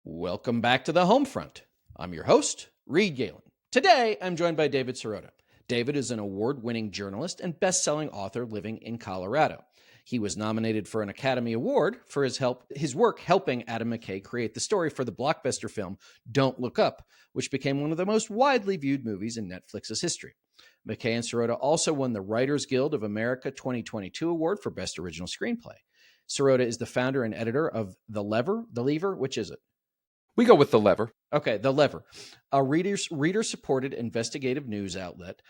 Welcome back to the home front. I'm your host, Reed Galen. Today, I'm joined by David Sirota. David is an award-winning journalist and best-selling author living in Colorado. He was nominated for an Academy Award for his work helping Adam McKay create the story for the blockbuster film Don't Look Up, which became one of the most widely viewed movies in Netflix's history. McKay and Sirota also won the Writers Guild of America 2022 Award for Best Original Screenplay. Sirota is the founder and editor of The Lever, which is it? We go with The Lever. Okay, The Lever, a reader-supported investigative news outlet.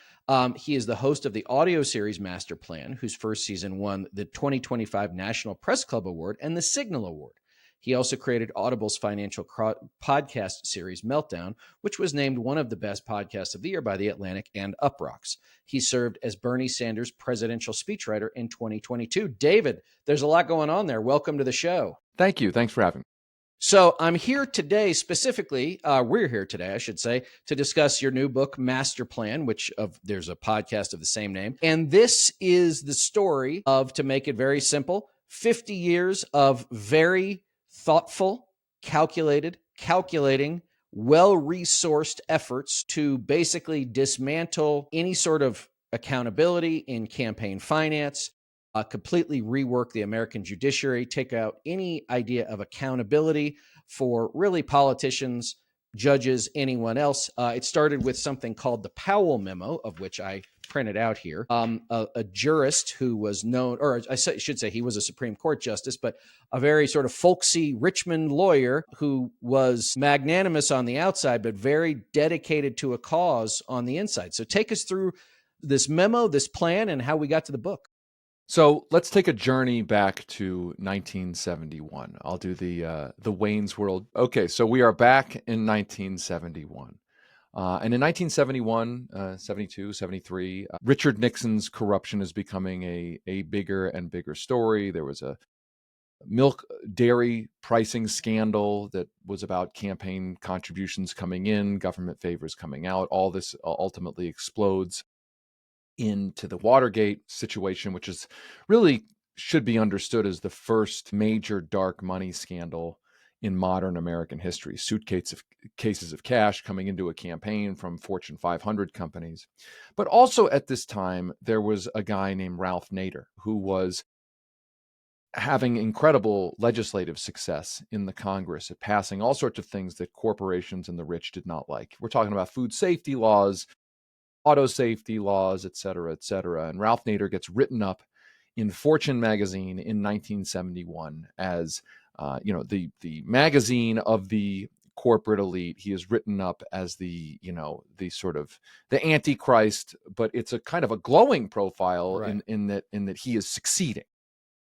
He is the host of the audio series Master Plan, whose first season won the 2025 National Press Club Award and the Signal Award. He also created Audible's financial podcast series Meltdown, which was named one of the best podcasts of the year by The Atlantic and Uprocks. He served as Bernie Sanders' presidential speechwriter in 2022. David, there's a lot going on there. Welcome to the show. Thank you. Thanks for having me. So I'm here today specifically, we're here today, I should say, to discuss your new book, Master Plan, there's a podcast of the same name. And this is the story of, to make it very simple, 50 years of very thoughtful, calculating, well-resourced efforts to basically dismantle any sort of accountability in campaign finance, completely rework the American judiciary, take out any idea of accountability for really politicians, judges, anyone else. It started with something called the Powell memo, of which I printed out here. A jurist who was known, or I should say he was a Supreme Court justice, but a very sort of folksy Richmond lawyer who was magnanimous on the outside, but very dedicated to a cause on the inside. So take us through this memo, this plan, and how we got to the book. So let's take a journey back to 1971. I'll do the Wayne's World. Okay, so we are back in 1971. And in 1971, 72, 73, Richard Nixon's corruption is becoming a bigger and bigger story. There was a milk dairy pricing scandal that was about campaign contributions coming in, government favors coming out. All this ultimately explodes into the Watergate situation, which is really should be understood as the first major dark money scandal in modern American history. Cases of cash coming into a campaign from Fortune 500 companies. But also at this time, there was a guy named Ralph Nader who was having incredible legislative success in the Congress at passing all sorts of things that corporations and the rich did not like. We're talking about food safety laws, auto safety laws, et cetera, et cetera. And Ralph Nader gets written up in Fortune magazine in 1971 as, the magazine of the corporate elite. He is written up as the sort of the Antichrist, but it's a kind of a glowing profile, right, in that he is succeeding.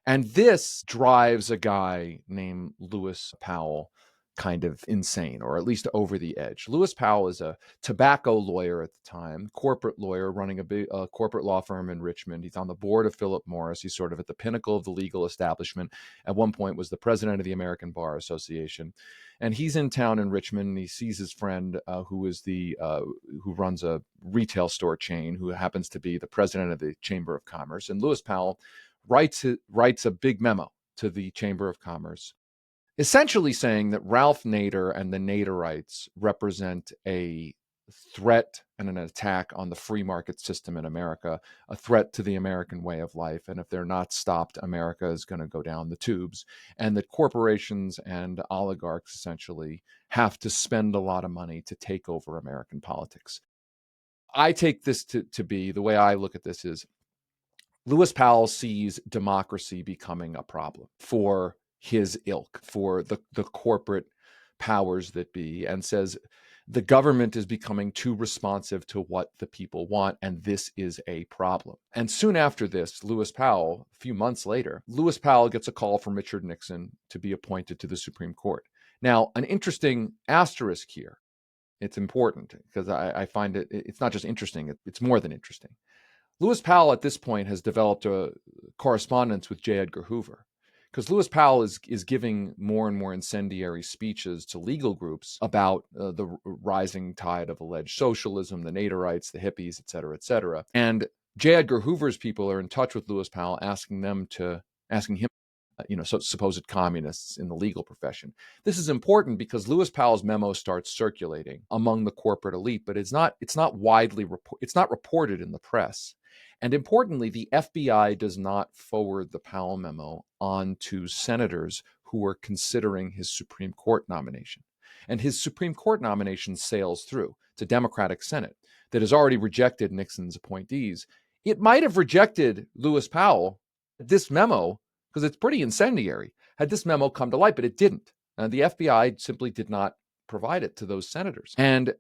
And this drives a guy named Lewis Powell kind of insane, or at least over the edge. Lewis Powell is a tobacco lawyer at the time, corporate lawyer running a big corporate law firm in Richmond. He's on the board of Philip Morris. He's sort of at the pinnacle of the legal establishment. At one point was the president of the American Bar Association. And he's in town in Richmond, and he sees his friend who runs a retail store chain, who happens to be the president of the Chamber of Commerce. And Lewis Powell writes a big memo to the Chamber of Commerce, essentially saying that Ralph Nader and the Naderites represent a threat and an attack on the free market system in America, a threat to the American way of life. And if they're not stopped, America is going to go down the tubes. And that corporations and oligarchs essentially have to spend a lot of money to take over American politics. I take this to be, the way I look at this is, Lewis Powell sees democracy becoming a problem for his ilk, for the corporate powers that be, and says the government is becoming too responsive to what the people want, and this is a problem. And soon after this, Lewis Powell, a few months later, Lewis Powell gets a call from Richard Nixon to be appointed to the Supreme Court. Now, an interesting asterisk here, it's important because I find it's not just interesting, it's more than interesting. Lewis Powell at this point has developed a correspondence with J. Edgar Hoover, because Lewis Powell is giving more and more incendiary speeches to legal groups about the rising tide of alleged socialism, the Naderites, the hippies, et cetera, et cetera. And J. Edgar Hoover's people are in touch with Lewis Powell, asking him supposed communists in the legal profession. This is important because Lewis Powell's memo starts circulating among the corporate elite, but it's not reported in the press. And importantly, the FBI does not forward the Powell memo on to senators who are considering his Supreme Court nomination. And his Supreme Court nomination sails through. It's a Democratic Senate that has already rejected Nixon's appointees. It might have rejected Lewis Powell, this memo, because it's pretty incendiary, had this memo come to light, but it didn't. The FBI simply did not provide it to those senators. And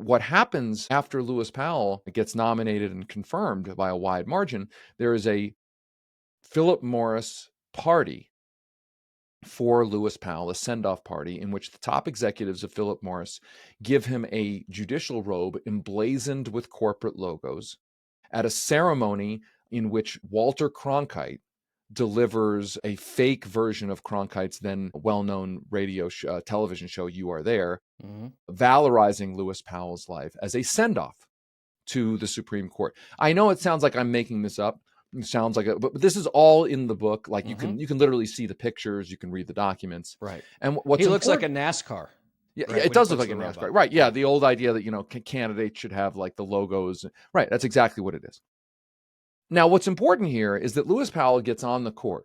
what happens after Lewis Powell gets nominated and confirmed by a wide margin, there is a Philip Morris party for Lewis Powell, a send-off party in which the top executives of Philip Morris give him a judicial robe emblazoned with corporate logos at a ceremony in which Walter Cronkite delivers a fake version of Cronkite's then well-known television show, You Are There, valorizing Lewis Powell's life as a send-off to the Supreme Court. I know it sounds like I'm making this up. It sounds like but this is all in the book. Like you can literally see the pictures, you can read the documents. Right. And he looks like a NASCAR. Yeah, right, it does look like a NASCAR. Right. Yeah, the old idea that candidates should have like the logos. Right. That's exactly what it is. Now, what's important here is that Lewis Powell gets on the court.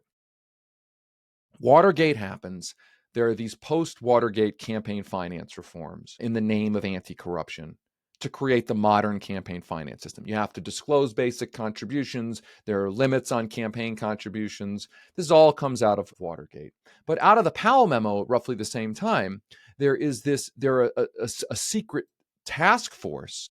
Watergate happens. There are these post-Watergate campaign finance reforms in the name of anti-corruption to create the modern campaign finance system. You have to disclose basic contributions. There are limits on campaign contributions. This all comes out of Watergate. But out of the Powell memo at roughly the same time, there are a secret task force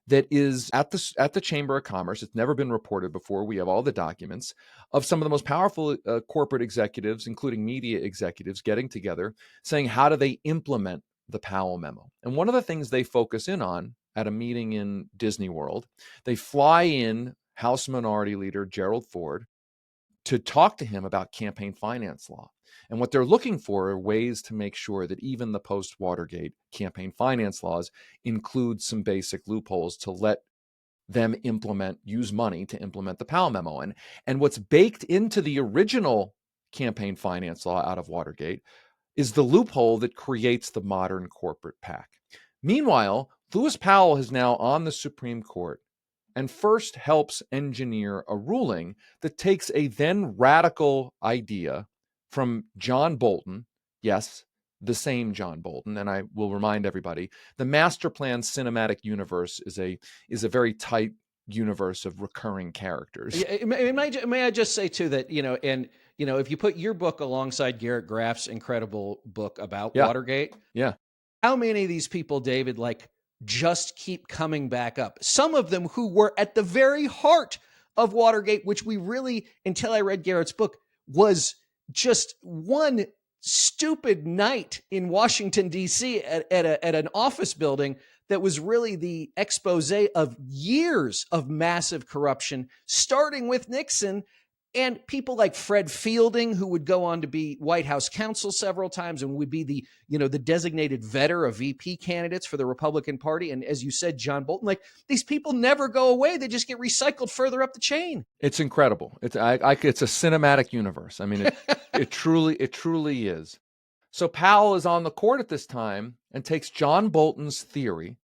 that is at the Chamber of Commerce. It's never been reported before. We have all the documents of some of the most powerful corporate executives, including media executives, getting together, saying, how do they implement the Powell memo? And one of the things they focus in on at a meeting in Disney World, they fly in House Minority Leader Gerald Ford to talk to him about campaign finance law. And what they're looking for are ways to make sure that even the post-Watergate campaign finance laws include some basic loopholes to let them use money to implement the Powell memo. And what's baked into the original campaign finance law out of Watergate is the loophole that creates the modern corporate PAC. Meanwhile, Lewis Powell is now on the Supreme Court and first helps engineer a ruling that takes a then radical idea from John Bolton, yes, the same John Bolton, and I will remind everybody, the master plan cinematic universe is a very tight universe of recurring characters. May I just say too that, if you put your book alongside Garrett Graff's incredible book about Watergate, how many of these people, David, just keep coming back up? Some of them who were at the very heart of Watergate, which we really, until I read Garrett's book, was just one stupid night in Washington, D.C. at an office building that was really the expose of years of massive corruption, starting with Nixon. And people like Fred Fielding, who would go on to be White House counsel several times and would be the designated vetter of VP candidates for the Republican Party. And as you said, John Bolton, these people never go away. They just get recycled further up the chain. It's incredible. It's a cinematic universe. I mean, it truly is. So Powell is on the court at this time and takes John Bolton's theory,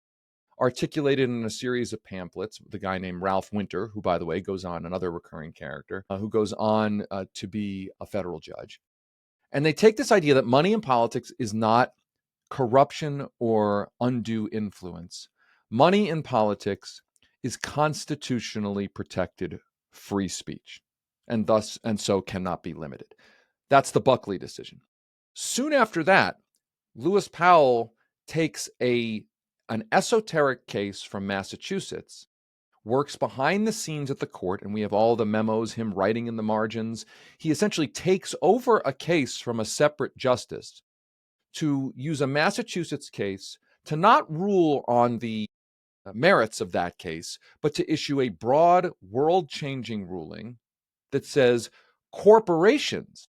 articulated in a series of pamphlets, the guy named Ralph Winter, who, by the way, goes on, another recurring character, who goes on to be a federal judge. And they take this idea that money in politics is not corruption or undue influence. Money in politics is constitutionally protected free speech, and so cannot be limited. That's the Buckley decision. Soon after that, Lewis Powell takes an esoteric case from Massachusetts, works behind the scenes at the court, and we have all the memos, him writing in the margins. He essentially takes over a case from a separate justice to use a Massachusetts case to not rule on the merits of that case, but to issue a broad, world-changing ruling that says corporations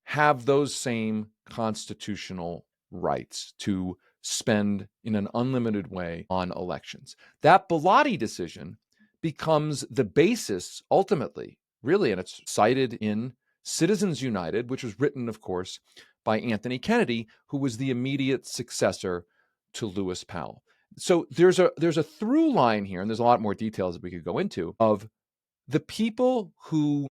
have those same constitutional rights to spend in an unlimited way on elections. That Bellotti decision becomes the basis, ultimately, really, and it's cited in Citizens United, which was written, of course, by Anthony Kennedy, who was the immediate successor to Lewis Powell. So there's a through line here, and there's a lot more details that we could go into, of the people who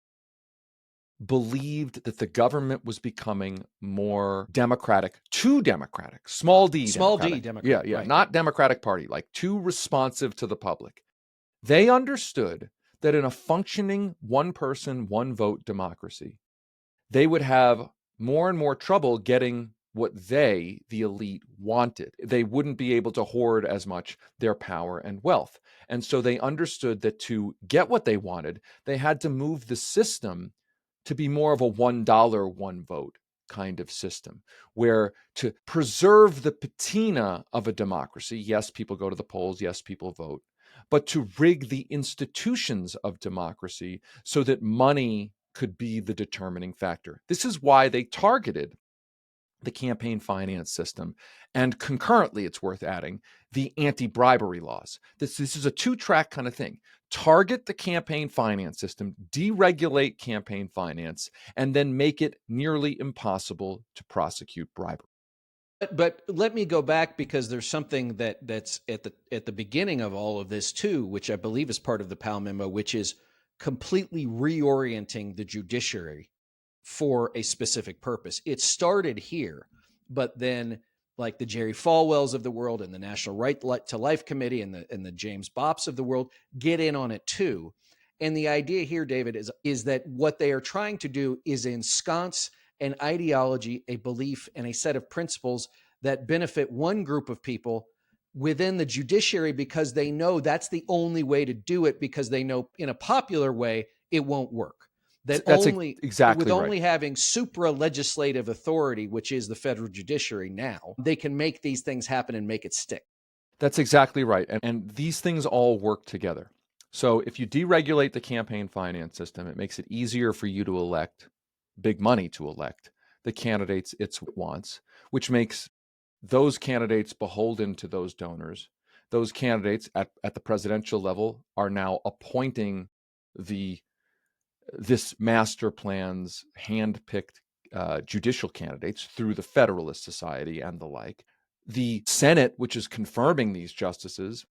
believed that the government was becoming more democratic, too democratic, small d Democratic. Yeah, right. not Democratic Party, like too responsive to the public. They understood that in a functioning one person, one vote democracy, they would have more and more trouble getting what they, the elite, wanted. They wouldn't be able to hoard as much their power and wealth. And so they understood that to get what they wanted, they had to move the system to be more of a $1, one vote kind of system, where to preserve the patina of a democracy, yes, people go to the polls, yes, people vote, but to rig the institutions of democracy so that money could be the determining factor. This is why they targeted the campaign finance system, and concurrently, it's worth adding, the anti-bribery laws. This is a two-track kind of thing. Target the campaign finance system, deregulate campaign finance, and then make it nearly impossible to prosecute bribery. But let me go back, because there's something that's at the beginning of all of this too, which I believe is part of the Powell memo, which is completely reorienting the judiciary for a specific purpose. It started here, but then like the Jerry Falwells of the world and the National Right to Life Committee and the James Bopps of the world get in on it too. And the idea here, David, is that what they are trying to do is ensconce an ideology, a belief, and a set of principles that benefit one group of people within the judiciary, because they know that's the only way to do it, because they know in a popular way it won't work. That's exactly with only having supra legislative authority, which is the federal judiciary now, they can make these things happen and make it stick. That's exactly right. And these things all work together. So if you deregulate the campaign finance system, it makes it easier for you to elect big money to elect the candidates it wants, which makes those candidates beholden to those donors. Those candidates at the presidential level are now appointing this master plan's hand-picked judicial candidates through the Federalist Society and the like. The Senate, which is confirming these justices,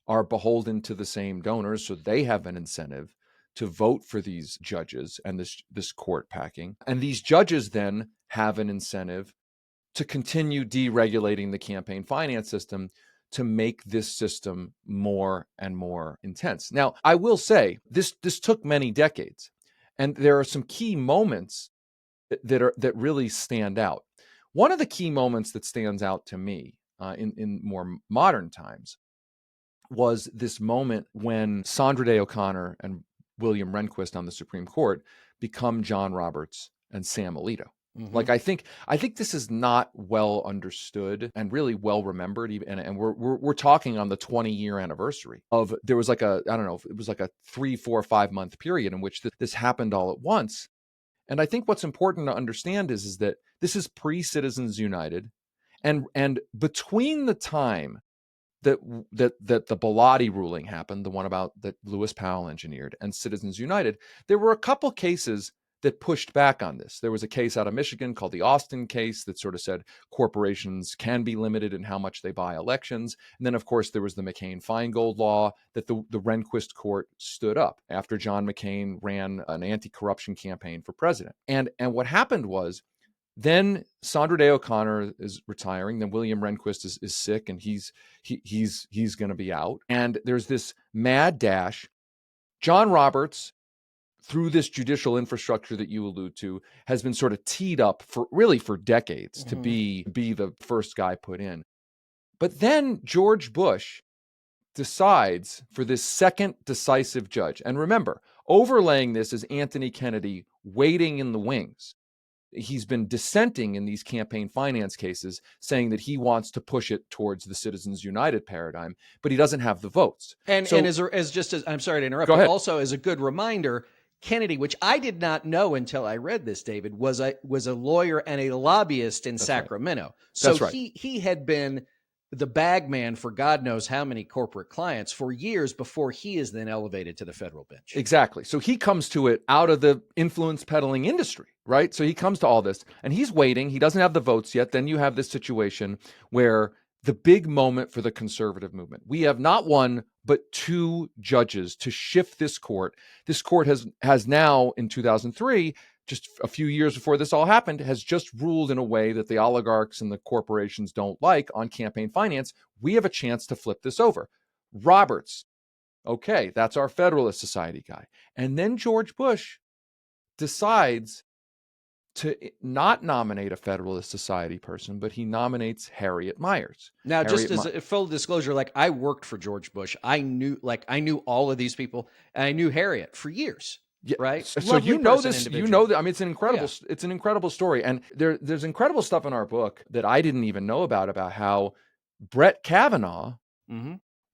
are beholden to the same donors, so they have an incentive to vote for these judges and this court packing. And these judges then have an incentive to continue deregulating the campaign finance system to make this system more and more intense. Now, I will say this took many decades, and there are some key moments that really stand out. One of the key moments that stands out to me in more modern times was this moment when Sandra Day O'Connor and William Rehnquist on the Supreme Court become John Roberts and Sam Alito. Mm-hmm. Like I think this is not well understood and really well remembered, and we're talking on the 20-year anniversary of, there was like a, I don't know, it was like a 3, 4, 5 month period in which this happened all at once. And I think what's important to understand is that this is pre-Citizens United, and between the time that the Bellotti ruling happened, the one about that Lewis Powell engineered, and Citizens United, there were a couple cases that pushed back on this. There was a case out of Michigan called the Austin case that sort of said corporations can be limited in how much they buy elections. And then, of course, there was the McCain-Feingold law that the Rehnquist court stood up after John McCain ran an anti-corruption campaign for president. And what happened was, then Sandra Day O'Connor is retiring. Then William Rehnquist is sick, and he's going to be out. And there's this mad dash. John Roberts, through this judicial infrastructure that you allude to, has been sort of teed up for decades to be the first guy put in. But then George Bush decides for this second decisive judge. And remember, overlaying this is Anthony Kennedy waiting in the wings. He's been dissenting in these campaign finance cases, saying that he wants to push it towards the Citizens United paradigm, but he doesn't have the votes. And as I'm sorry to interrupt, but also as a good reminder, Kennedy, which I did not know until I read this, David, was a lawyer and a lobbyist in Sacramento. Right. So he had been the bag man for God knows how many corporate clients for years before he is then elevated to the federal bench. Exactly. So he comes to it out of the influence peddling industry, right? So he comes to all this and he's waiting. He doesn't have the votes yet. Then you have this situation where the big moment for the conservative movement. We have not one, but two judges to shift this court. This court has now, in 2003, just a few years before this all happened, has just ruled in a way that the oligarchs and the corporations don't like on campaign finance. We have a chance to flip this over. Roberts, okay, that's our Federalist Society guy. And then George Bush decides to not nominate a Federalist Society person, but he nominates Harriet Miers. Now, just as a full disclosure, like I worked for George Bush. I knew all of these people, and I knew Harriet for years. Yeah, right. So you know this, you know that. I mean, it's an incredible story. And there's incredible stuff in our book that I didn't even know about how Brett Kavanaugh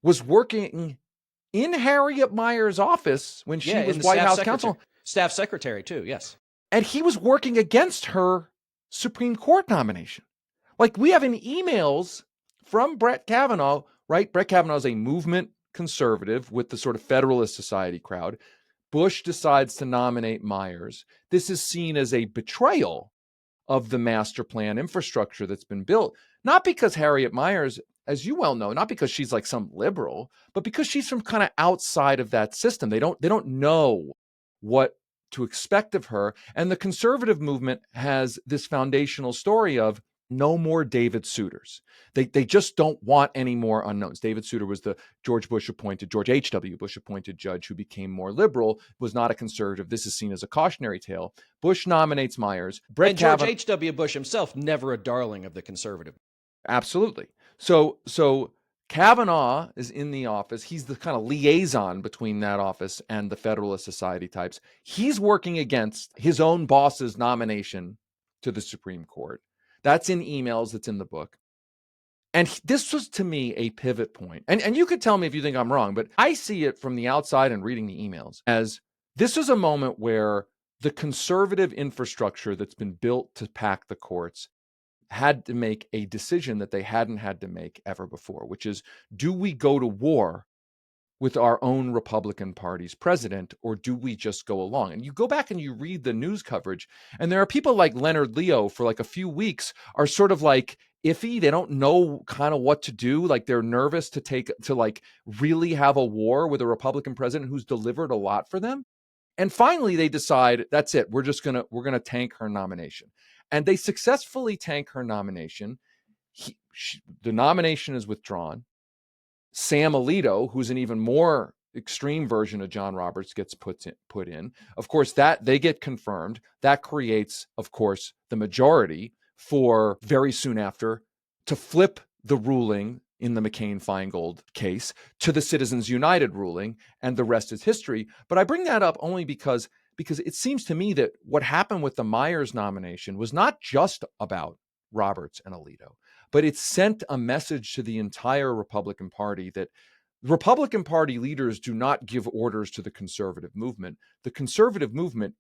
was working in Harriet Miers' office when she was White House counsel. Staff secretary too, yes. And he was working against her Supreme Court nomination. Like, we have in emails from Brett Kavanaugh, right? Brett Kavanaugh is a movement conservative with the sort of Federalist Society crowd. Bush decides to nominate Miers. This is seen as a betrayal of the master plan infrastructure that's been built. Not because Harriet Miers, as you well know, not because she's like some liberal, but because she's from kind of outside of that system. They don't know what to expect of her. And the conservative movement has this foundational story of no more David Souters. They just don't want any more unknowns. David Souter was the George H.W. Bush appointed judge who became more liberal, was not a conservative. This is seen as a cautionary tale. Bush nominates Miers. And George H.W. Bush himself, never a darling of the conservative. Absolutely. So Kavanaugh is in the office. He's the kind of liaison between that office and the Federalist Society types. He's working against his own boss's nomination to the Supreme Court. That's in emails. That's in the book. And this was, to me, a pivot point. And you could tell me if you think I'm wrong, but I see it from the outside and reading the emails as this is a moment where the conservative infrastructure that's been built to pack the courts had to make a decision that they hadn't had to make ever before, which is, do we go to war with our own Republican Party's president, or do we just go along? And you go back and you read the news coverage, and there are people like Leonard Leo for like a few weeks are sort of like iffy. They don't know kind of what to do. Like, they're nervous to like really have a war with a Republican president who's delivered a lot for them. And finally they decide, that's it. We're going to tank her nomination. And they successfully tank her nomination. The nomination is withdrawn. Sam Alito, who's an even more extreme version of John Roberts, gets put in. Of course, that they get confirmed. That creates, of course, the majority for very soon after to flip the ruling in the McCain-Feingold case to the Citizens United ruling, and the rest is history. But I bring that up only because it seems to me that what happened with the Miers nomination was not just about Roberts and Alito, but it sent a message to the entire Republican Party that Republican Party leaders do not give orders to the conservative movement. The conservative movement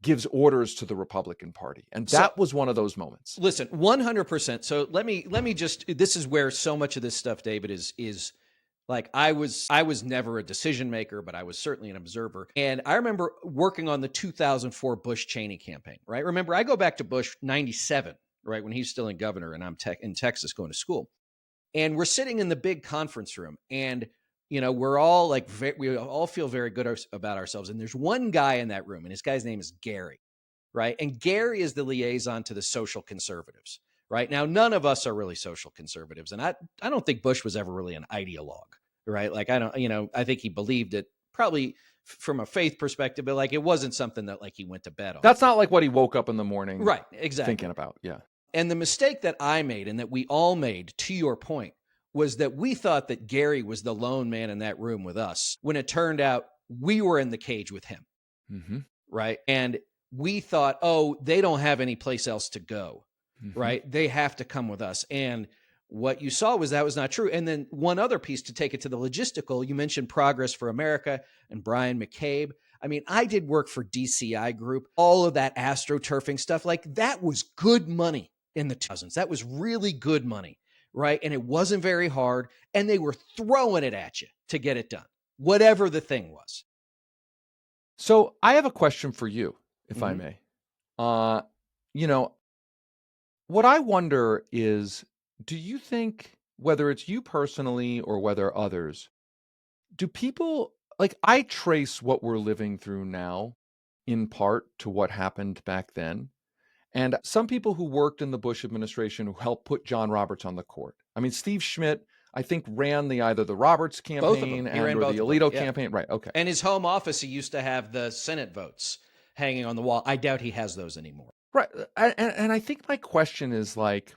gives orders to the Republican Party. And that was one of those moments. Listen, 100%. So let me just, this is where so much of this stuff, David, is like, I was never a decision maker, but I was certainly an observer. And I remember working on the 2004 Bush-Cheney campaign, right? Remember, I go back to Bush 97, right? When he's still in governor and I'm in Texas going to school. And we're sitting in the big conference room, and we're all like, we all feel very good about ourselves. And there's one guy in that room, and his guy's name is Gary, right? And Gary is the liaison to the social conservatives, right? Now, none of us are really social conservatives. And I don't think Bush was ever really an ideologue, right? Like, I think he believed it probably from a faith perspective, but like, it wasn't something that like he went to bed on. That's not like what he woke up in the morning, right? Exactly. Thinking about. Yeah. And the mistake that I made, and that we all made, to your point, was that we thought that Gary was the lone man in that room with us, when it turned out we were in the cage with him. Mm-hmm. Right. And we thought, oh, they don't have any place else to go. Mm-hmm. Right. They have to come with us. And what you saw was that was not true. And then one other piece to take it to the logistical, you mentioned Progress for America and Brian McCabe. I mean, I did work for DCI Group, all of that astroturfing stuff. Like, that was good money in the 2000s. That was really good money. right? And it wasn't very hard, and they were throwing it at you to get it done, whatever the thing was. So I have a question for you, if I Mhm. may. Uh, you know, what I wonder is, do you think, whether it's you personally or whether others, do people, like, I trace what we're living through now in part to what happened back then. And some people who worked in the Bush administration who helped put John Roberts on the court. I mean, Steve Schmidt, I think, ran either the Roberts Both of them. campaign He and ran or the both of them. Alito Yeah. campaign. Right. Okay. And his home office, he used to have the Senate votes hanging on the wall. I doubt he has those anymore. Right. And I think my question is, like,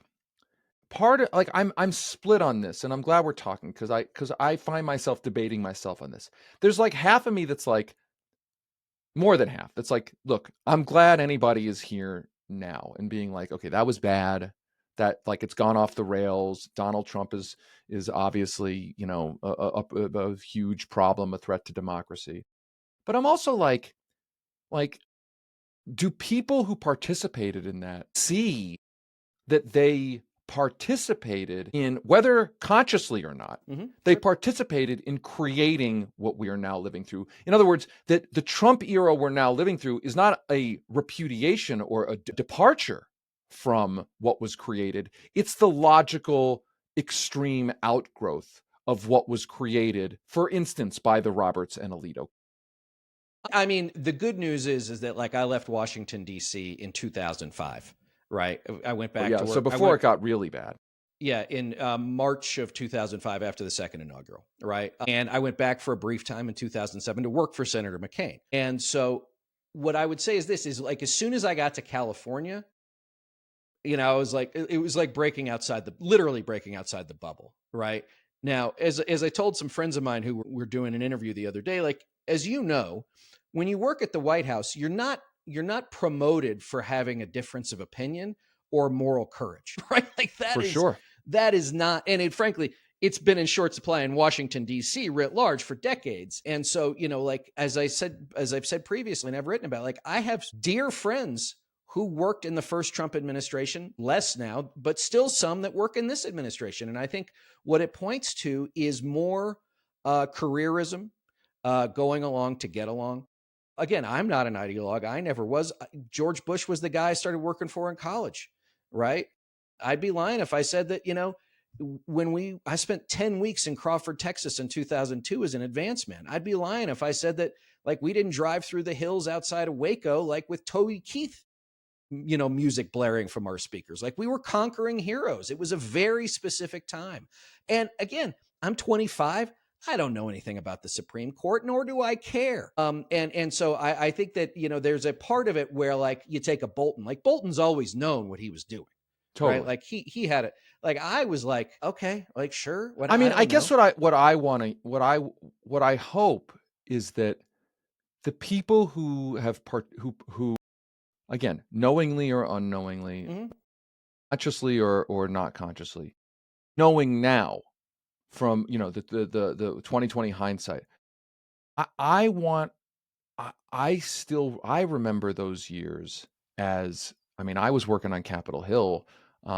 part of, like, I'm split on this, and I'm glad we're talking, because I find myself debating myself on this. There's like half of me that's like, more than half, that's like, look, I'm glad anybody is here now and being like, okay, that was bad. That, like, it's gone off the rails. Donald Trump is obviously, a huge problem, a threat to democracy. But I'm also like, do people who participated in that see that they participated in, whether consciously or not, they Sure. participated in creating what we are now living through? In other words, that the Trump era we're now living through is not a repudiation or a departure from what was created. It's the logical extreme outgrowth of what was created, for instance, by the Roberts and Alito. I mean, the good news is that, like, I left Washington, D.C. in 2005, right? I went Oh, back yeah. to So work. before it got really bad. Yeah, in March of 2005, after the second inaugural, right? And I went back for a brief time in 2007 to work for Senator McCain. And so what I would say is this, is like, as soon as I got to California, I was like, it was like literally breaking outside the bubble, right? Now, as I told some friends of mine who were doing an interview the other day, like, as you know, when you work at the White House, you're not promoted for having a difference of opinion or moral courage, right? Like, For sure. that is not, and frankly, it's been in short supply in Washington, D.C. writ large for decades. And so, like, as I've said previously, and I've written about, like, I have dear friends who worked in the first Trump administration, less now, but still some that work in this administration. And I think what it points to is more careerism, going along to get along. Again, I'm not an ideologue. I never was. George Bush was the guy I started working for in college, right? I'd be lying if I said that, I spent 10 weeks in Crawford, Texas in 2002 as an advance man. I'd be lying if I said that, like, we didn't drive through the hills outside of Waco, like, with Toby Keith, music blaring from our speakers. Like, we were conquering heroes. It was a very specific time. And again, I'm 25. I don't know anything about the Supreme Court, nor do I care. And so I think that, there's a part of it where, like, you take a Bolton. Like, Bolton's always known what he was doing, right? Totally. Like, he had it. Like, I was like, okay, like, sure. What, I I mean, I don't guess know. what I hope is that the people who have who, again, knowingly or unknowingly, Mhm. consciously or not consciously, knowing now from, the 2020 hindsight, I want, I remember those years as, I mean, I was working on Capitol Hill,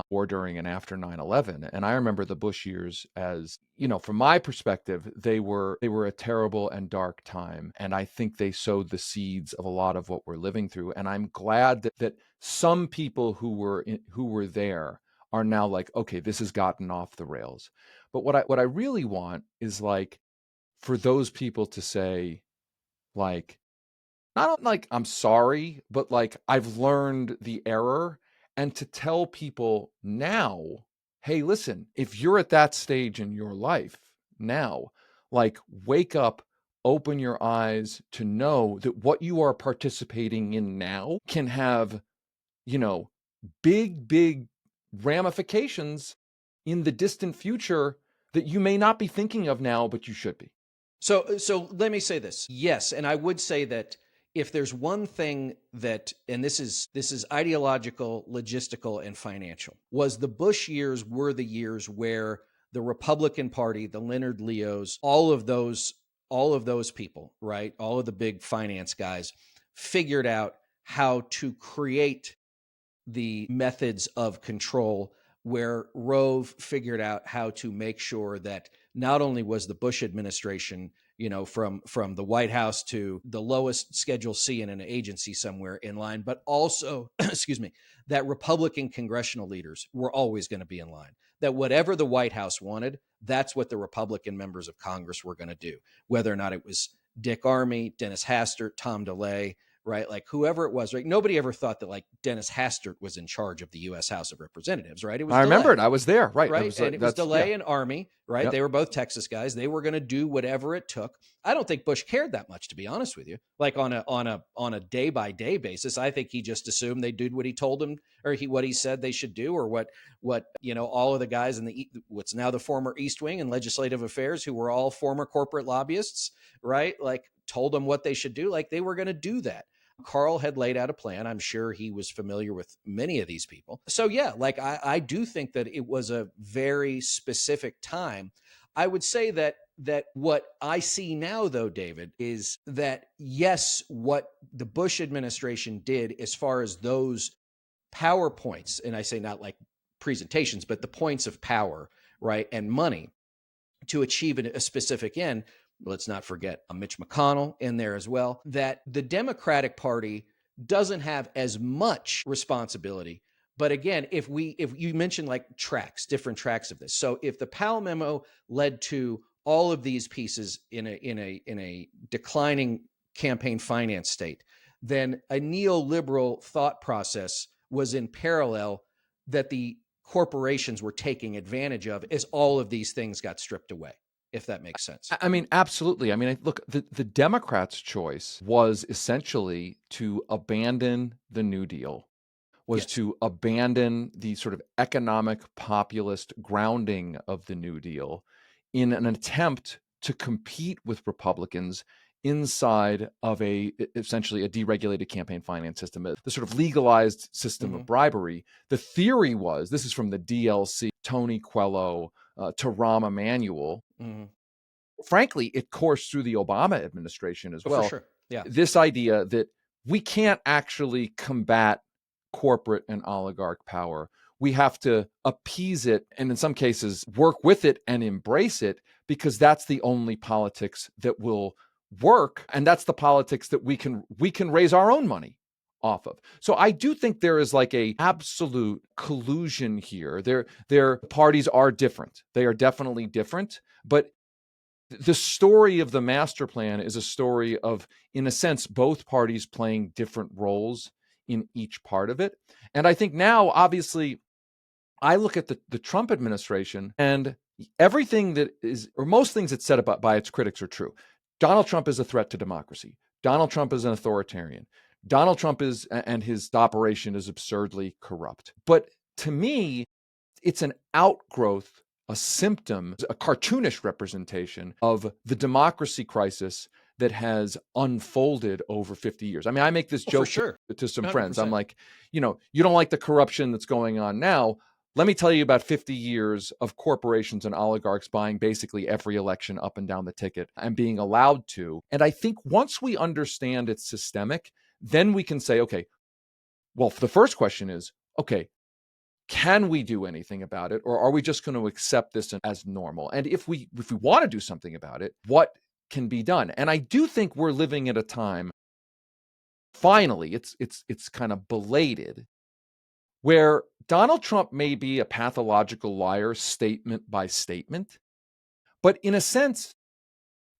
or during and after 9/11, and I remember the Bush years as, from my perspective, they were a terrible and dark time, and I think they sowed the seeds of a lot of what we're living through. And I'm glad that some people who were there are now like, okay, this has gotten off the rails. But what I really want is, like, for those people to say, like, not like, I'm sorry, but like, I've learned the error, and to tell people now, hey, listen, if you're at that stage in your life now, like, wake up, open your eyes to know that what you are participating in now can have, you know, big ramifications in the distant future that you may not be thinking of now, but you should be. So let me say this. Yes, and I would say that if there's one thing that, and this is ideological, logistical, and financial, was the Bush years were the years where the Republican Party, the Leonard Leos, all of those people, right? All of the big finance guys figured out how to create the methods of control where Rove figured out how to make sure that not only was the Bush administration, from the White House to the lowest Schedule C in an agency somewhere in line, but also, excuse me, that Republican congressional leaders were always going to be in line. That whatever the White House wanted, that's what the Republican members of Congress were going to do, whether or not it was Dick Armey, Dennis Hastert, Tom DeLay, right? Like whoever it was, right? Nobody ever thought that like Dennis Hastert was in charge of the U.S. House of Representatives, right? It was I remember DeLay, it. I was there, right? right? And it was DeLay and Armey, right? Yep. They were both Texas guys. They were going to do whatever it took. I don't think Bush cared that much, to be honest with you. Like on a day by day basis, I think he just assumed they did what he told them, or what he said they should do, or what all of the guys in what's now the former East Wing and Legislative Affairs, who were all former corporate lobbyists, right? Like told them what they should do. Like they were going to do that. Carl had laid out a plan. I'm sure he was familiar with many of these people. So yeah, like I do think that it was a very specific time. I would say that what I see now, though, David, is that yes, what the Bush administration did as far as those PowerPoints, and I say not like presentations, but the points of power, right, and money to achieve a specific end. Let's not forget a Mitch McConnell in there as well, that the Democratic Party doesn't have as much responsibility. But again, if you mentioned like different tracks of this. So if the Powell memo led to all of these pieces in a declining campaign finance state, then a neoliberal thought process was in parallel that the corporations were taking advantage of as all of these things got stripped away, if that makes sense. I mean, absolutely. I mean, look, the Democrats' choice was essentially to abandon the New Deal, was to abandon the sort of economic populist grounding of the New Deal in an attempt to compete with Republicans inside of essentially a deregulated campaign finance system, the sort of legalized system of bribery. The theory was, this is from the DLC, Tony Coelho to Rahm Emanuel. Frankly, it coursed through the Obama administration as well. For sure. Yeah. This idea that we can't actually combat corporate and oligarch power. We have to appease it, and in some cases work with it and embrace it, because that's the only politics that will work, and that's the politics that we can raise our own money off of. So I do think there is like a absolute collusion here. Their parties are different. They are definitely different, but the story of the master plan is a story of, in a sense, both parties playing different roles in each part of it. And I think now, obviously, I look at the Trump administration, and everything that is, or most things that's said about by its critics are true. Donald Trump is a threat to democracy. Donald Trump is an authoritarian. Donald Trump and his operation is absurdly corrupt. But to me, it's an outgrowth, a symptom, a cartoonish representation of the democracy crisis that has unfolded over 50 years. I mean, I make this joke to some 100%. Friends. I'm like, you don't like the corruption that's going on now. Let me tell you about 50 years of corporations and oligarchs buying basically every election up and down the ticket and being allowed to. And I think once we understand it's systemic, then we can say, okay, well, the first question is, okay, can we do anything about it, or are we just going to accept this as normal? And if we want to do something about it, what can be done? And I do think we're living at a time, finally, it's kind of belated, where Donald Trump may be a pathological liar statement by statement, but in a sense,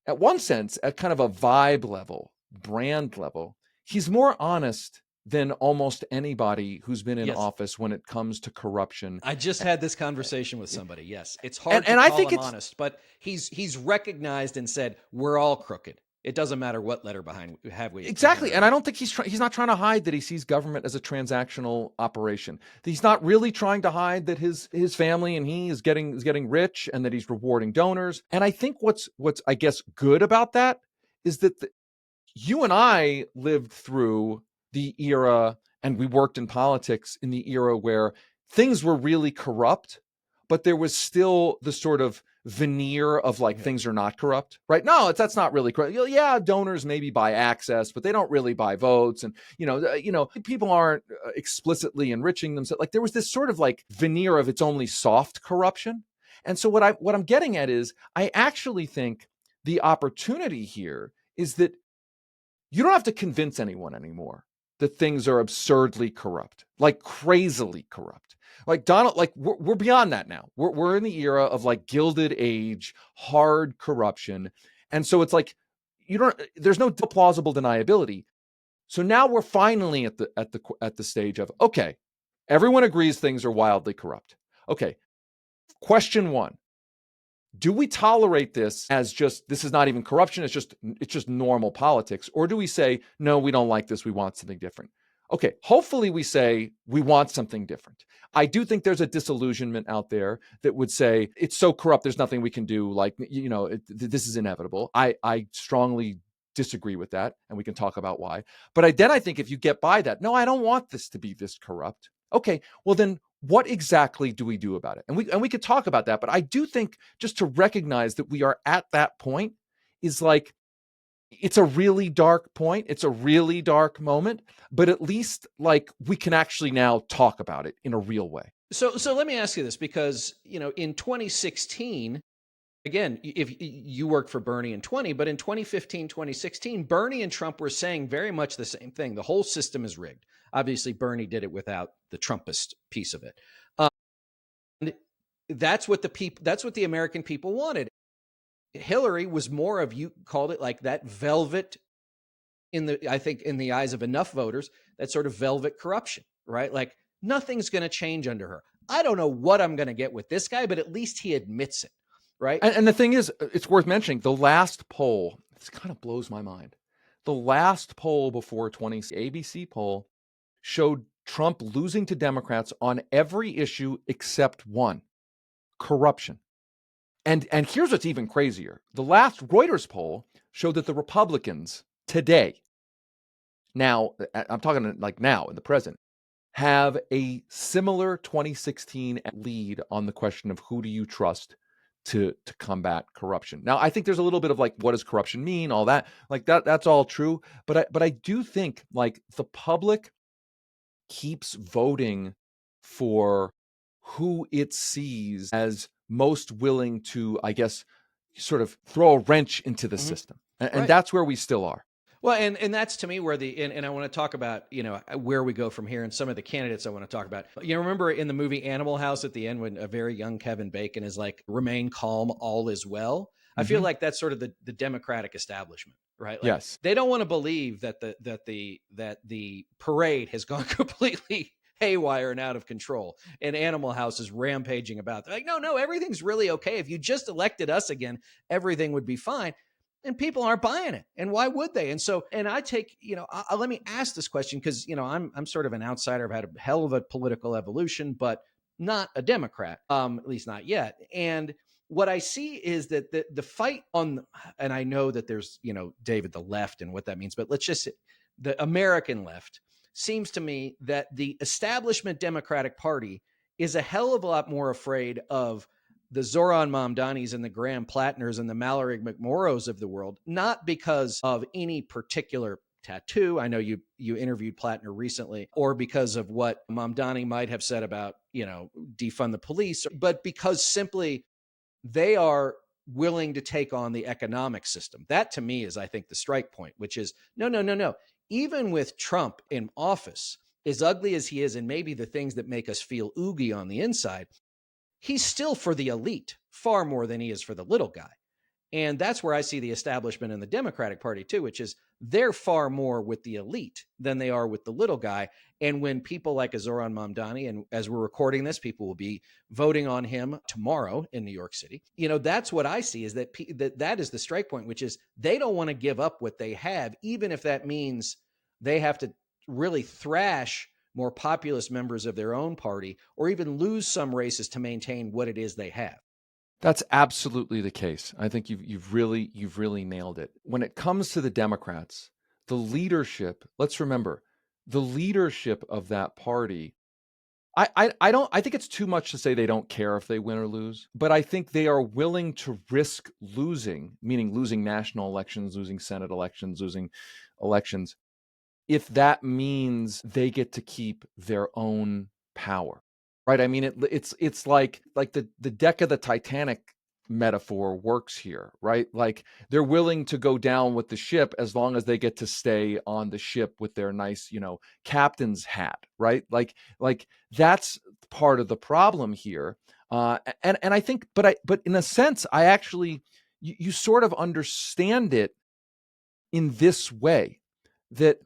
at kind of a vibe level, brand level, he's more honest than almost anybody who's been in office when it comes to corruption. I just had this conversation with somebody. Yes, it's hard to call him honest, but he's recognized and said, we're all crooked. It doesn't matter what letter behind have we. Exactly. And I don't think he's not trying to hide that he sees government as a transactional operation. He's not really trying to hide that his family and he is getting rich and that he's rewarding donors. And I think what's I guess good about that is that you and I lived through the era, and we worked in politics in the era where things were really corrupt, but there was still the sort of veneer of like things are not corrupt, right? No, that's not really corrupt. Yeah, donors maybe buy access, but they don't really buy votes, and people aren't explicitly enriching themselves. Like there was this sort of like veneer of it's only soft corruption. And so what I'm getting at is I actually think the opportunity here is that you don't have to convince anyone anymore that things are absurdly corrupt, like crazily corrupt. Like Donald, like we're beyond that now. We're in the era of like Gilded Age, hard corruption. And so it's like there's no plausible deniability. So now we're finally at the stage of, okay, everyone agrees things are wildly corrupt. Okay. Question one. Do we tolerate this as just, this is not even corruption, it's just normal politics? Or do we say, no, we don't like this, we want something different? Okay, hopefully we say we want something different. I do think there's a disillusionment out there that would say it's so corrupt, there's nothing we can do. Like, this is inevitable. I strongly disagree with that, and we can talk about why. But I think if you get by that, no, I don't want this to be this corrupt. Okay, well then what exactly do we do about it? And we could talk about that, but I do think just to recognize that we are at that point is like, it's a really dark point. It's a really dark moment, but at least like we can actually now talk about it in a real way. So let me ask you this, because, in 2016, again, if you worked for Bernie in 20, but in 2015, 2016, Bernie and Trump were saying very much the same thing. The whole system is rigged. Obviously, Bernie did it without the Trumpist piece of it. And that's what the American people wanted. Hillary was more of, you called it like that velvet I think in the eyes of enough voters, that sort of velvet corruption, right? Like nothing's going to change under her. I don't know what I'm going to get with this guy, but at least he admits it, right? And the thing is, it's worth mentioning, the last poll, this kind of blows my mind. The last poll before ABC poll showed Trump losing to Democrats on every issue except one: corruption. And here's what's even crazier. The last Reuters poll showed that the Republicans today, now, I'm talking like now in the present, have a similar 2016 lead on the question of who do you trust to combat corruption. Now, I think there's a little bit of like, what does corruption mean? All that, like that's all true. But I do think like the public keeps voting for who it sees as most willing to, I guess, sort of throw a wrench into the system. And Right. that's where we still are. Well, and that's to me where and I want to talk about, where we go from here, and some of the candidates I want to talk about. Remember in the movie Animal House at the end when a very young Kevin Bacon is like, remain calm, all is well. I feel like that's sort of the Democratic establishment, right? Like, yes. They don't want to believe that the parade has gone completely haywire and out of control, and Animal House is rampaging about. They're like, no, everything's really okay. If you just elected us again, everything would be fine. And people aren't buying it. And why would they? And so, and I take, let me ask this question, because, I'm sort of an outsider. I've had a hell of a political evolution, but not a Democrat, at least not yet. And what I see is that the fight and I know that there's, David, the left and what that means, but let's just say the American left seems to me that the establishment Democratic Party is a hell of a lot more afraid of the Zoran Mamdanis and the Graham Plattners and the Mallory McMorrows of the world, not because of any particular tattoo. I know you interviewed Plattner recently, or because of what Mamdani might have said about, defund the police, but because simply they are willing to take on the economic system. That to me is, I think, the strike point, which is no. Even with Trump in office, as ugly as he is, and maybe the things that make us feel oogie on the inside, he's still for the elite far more than he is for the little guy. And that's where I see the establishment in the Democratic Party too, which is they're far more with the elite than they are with the little guy. And when people like Zoran Mamdani, and as we're recording this, people will be voting on him tomorrow in New York City, that's what I see, is that is the strike point, which is they don't want to give up what they have, even if that means they have to really thrash more populist members of their own party, or even lose some races to maintain what it is they have. That's absolutely the case. I think you've really nailed it. When it comes to the Democrats, the leadership, let's remember, the leadership of that party I think it's too much to say they don't care if they win or lose, but I think they are willing to risk losing, meaning losing national elections, losing Senate elections, losing elections, if that means they get to keep their own power, right? I mean, it's like the deck of the Titanic metaphor works here, right? Like they're willing to go down with the ship as long as they get to stay on the ship with their nice, captain's hat, right? Like that's part of the problem here. And I think, but in a sense, I actually you sort of understand it in this way, that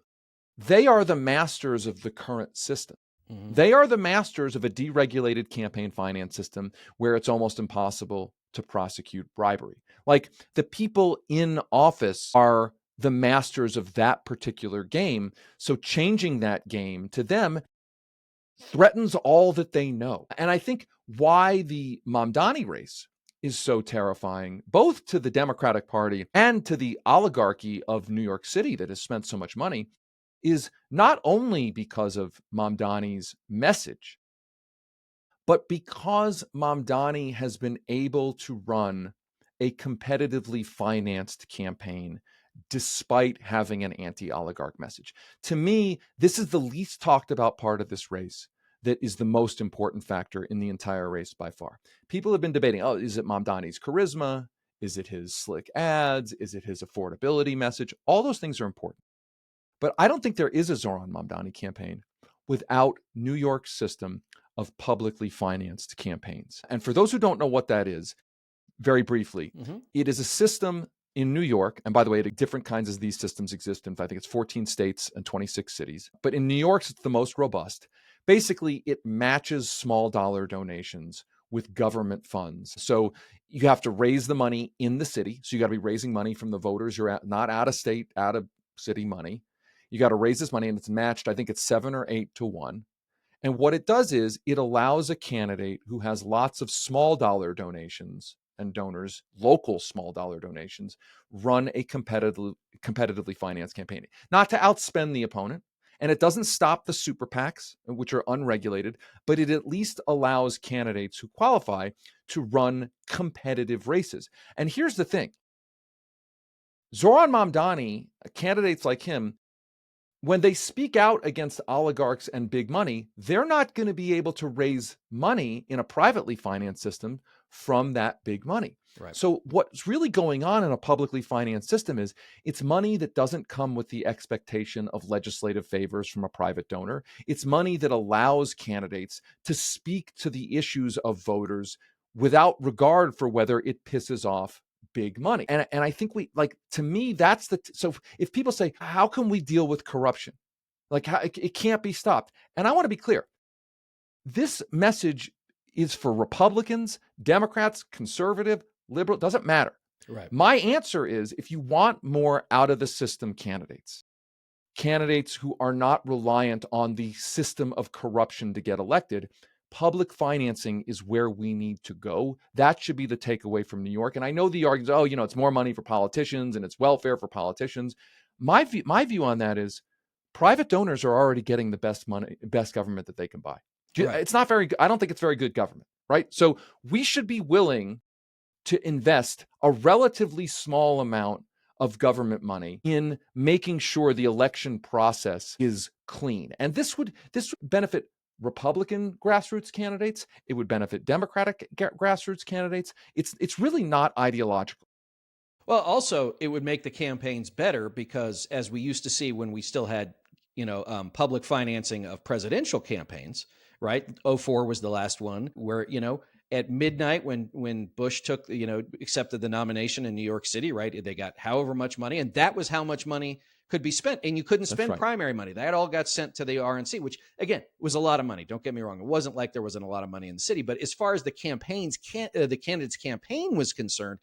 they are the masters of the current system. Mm-hmm. They are the masters of a deregulated campaign finance system where it's almost impossible to prosecute bribery. Like the people in office are the masters of that particular game. So changing that game to them threatens all that they know. And I think why the Mamdani race is so terrifying, both to the Democratic Party and to the oligarchy of New York City that has spent so much money, is not only because of Mamdani's message, but because Mamdani has been able to run a competitively financed campaign despite having an anti-oligarch message. To me, this is the least talked about part of this race that is the most important factor in the entire race by far. People have been debating, is it Mamdani's charisma? Is it his slick ads? Is it his affordability message? All those things are important. But I don't think there is a Zoran Mamdani campaign without New York's system of publicly financed campaigns. And for those who don't know what that is, very briefly, it is a system in New York. And by the way, different kinds of these systems exist in, I think it's 14 states and 26 cities. But in New York's, it's the most robust. Basically, it matches small dollar donations with government funds. So you have to raise the money in the city. So you got to be raising money from the voters. You're not out of state, out of city money. You got to raise this money, and it's matched, I think it's 7 or 8 to 1. And what it does is it allows a candidate who has lots of small dollar donations and donors, local small dollar donations, run a competitively financed campaign, not to outspend the opponent. And it doesn't stop the super PACs, which are unregulated, but it at least allows candidates who qualify to run competitive races. And here's the thing. Zoran Mamdani, candidates like him, when they speak out against oligarchs and big money, they're not going to be able to raise money in a privately financed system from that big money. Right. So what's really going on in a publicly financed system is it's money that doesn't come with the expectation of legislative favors from a private donor. It's money that allows candidates to speak to the issues of voters without regard for whether it pisses off big money. And I think to me, that's so if people say, how can we deal with corruption? Like it can't be stopped. And I want to be clear. This message is for Republicans, Democrats, conservative, liberal, doesn't matter. Right. My answer is, if you want more out of the system candidates who are not reliant on the system of corruption to get elected, public financing is where we need to go. That should be the takeaway from New York. And I know the argument, it's more money for politicians and it's welfare for politicians. My view on that is private donors are already getting the best money, best government that they can buy. Right. It's not very good. I don't think it's very good government, right? So we should be willing to invest a relatively small amount of government money in making sure the election process is clean. And this would benefit Republican grassroots candidates. It would benefit Democratic grassroots candidates. It's really not ideological. Well, also, it would make the campaigns better because, as we used to see when we still had, public financing of presidential campaigns, right? 2004 was the last one where, at midnight when Bush accepted the nomination in New York City, right? They got however much money, and that was how much money could be spent. And you couldn't spend primary money. That all got sent to the RNC, which, again, was a lot of money. Don't get me wrong. It wasn't like there wasn't a lot of money in the city. But as far as the candidate's campaign was concerned,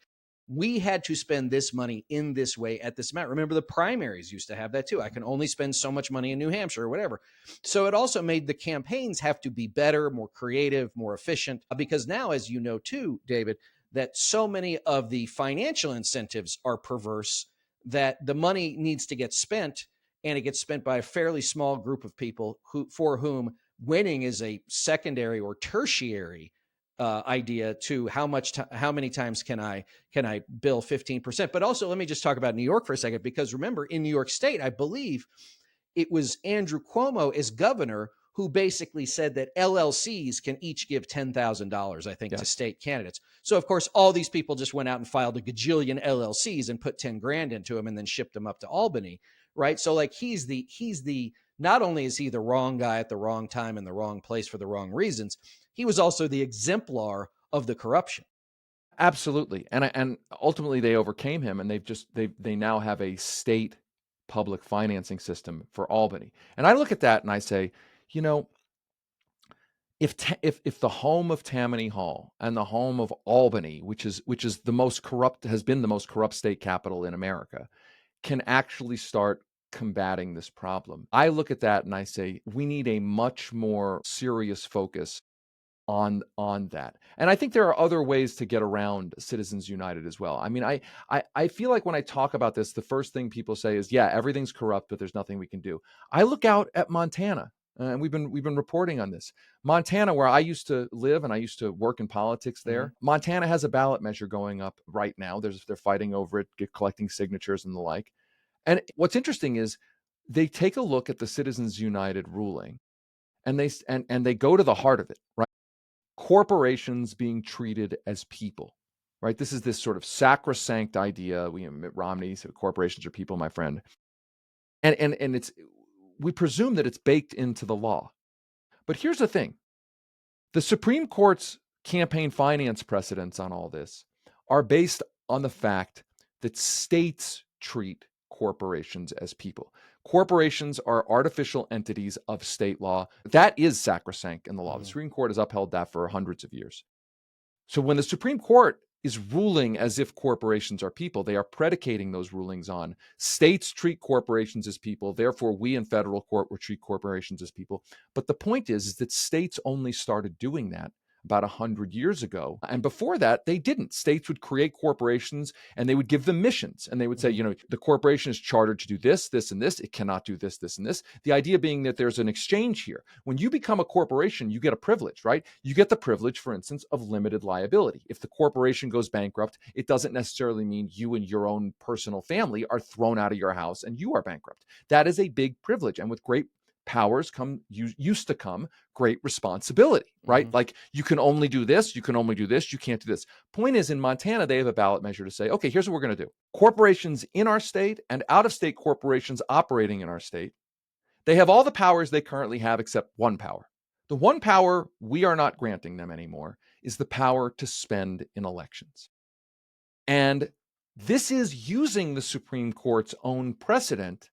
we had to spend this money in this way at this amount. Remember, the primaries used to have that too. I can only spend so much money in New Hampshire or whatever. So it also made the campaigns have to be better, more creative, more efficient, because now, as you know too, David, that so many of the financial incentives are perverse that the money needs to get spent, and it gets spent by a fairly small group of people for whom winning is a secondary or tertiary idea to how many times can I bill 15%. But also, let me just talk about New York for a second, because remember, in New York State, I believe it was Andrew Cuomo as governor who basically said that LLCs can each give $10,000, I think, to state candidates. So of course, all these people just went out and filed a gajillion LLCs and put 10 grand into them and then shipped them up to Albany, right? So like he's the not only is he the wrong guy at the wrong time in the wrong place for the wrong reasons, he was also the exemplar of the corruption. Absolutely. And ultimately they overcame him, and they now have a state public financing system for Albany. And I look at that and I say, you know, if the home of Tammany Hall and the home of Albany, which is the most corrupt, has been the most corrupt state capital in America, can actually start combating this problem, I look at that and I say we need a much more serious focus on that. And I think there are other ways to get around Citizens United as well. I mean, I feel like when I talk about this, the first thing people say is, yeah, everything's corrupt, but there's nothing we can do. I look out at Montana, and we've been reporting on this. Montana, where I used to live and I used to work in politics there, Montana has a ballot measure going up right now. They're fighting over it, collecting signatures and the like. And what's interesting is they take a look at the Citizens United ruling, and they go to the heart of it, right? Corporations being treated as people, right? This is this sort of sacrosanct idea. Mitt Romney said corporations are people, my friend. And we presume that it's baked into the law. But here's the thing. The Supreme Court's campaign finance precedents on all this are based on the fact that states treat corporations as people. Corporations are artificial entities of state law. That is sacrosanct in the law. The Supreme Court has upheld that for hundreds of years. So when the Supreme Court is ruling as if corporations are people, they are predicating those rulings on states treat corporations as people, therefore we in federal court will treat corporations as people. But the point is that states only started doing that about 100 years ago. And before that, they didn't. States would create corporations and they would give them missions. And they would say, the corporation is chartered to do this, this, and this. It cannot do this, this, and this. The idea being that there's an exchange here. When you become a corporation, you get a privilege, right? You get the privilege, for instance, of limited liability. If the corporation goes bankrupt, it doesn't necessarily mean you and your own personal family are thrown out of your house and you are bankrupt. That is a big privilege. And with great powers used to come great responsibility, right? Like you can only do this, you can only do this, you can't do this. Point is, in Montana, they have a ballot measure to say, okay, here's what we're going to do. Corporations in our state and out-of-state corporations operating in our state, they have all the powers they currently have except one power. The one power we are not granting them anymore is the power to spend in elections. And this is using the Supreme Court's own precedent,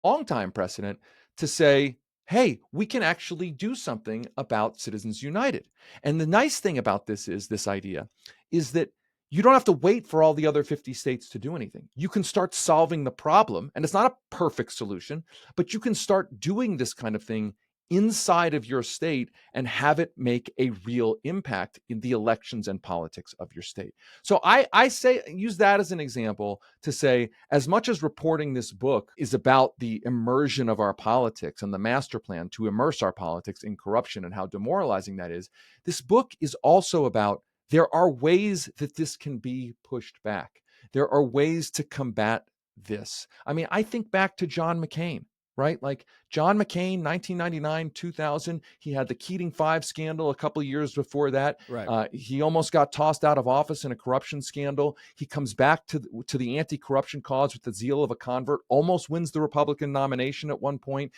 longtime precedent, to say, hey, we can actually do something about Citizens United. And the nice thing about this idea is that you don't have to wait for all the other 50 states to do anything. You can start solving the problem, and it's not a perfect solution, but you can start doing this kind of thing inside of your state and have it make a real impact in the elections and politics of your state. So I say, use that as an example to say, as much as reporting this book is about the immersion of our politics and the master plan to immerse our politics in corruption and how demoralizing that is, this book is also about there are ways that this can be pushed back. There are ways to combat this. I mean, I think back to John McCain, right? Like John McCain, 1999, 2000, he had the Keating 5 scandal a couple of years before that. Right. He almost got tossed out of office in a corruption scandal. He comes back to the anti-corruption cause with the zeal of a convert, almost wins the Republican nomination at one point,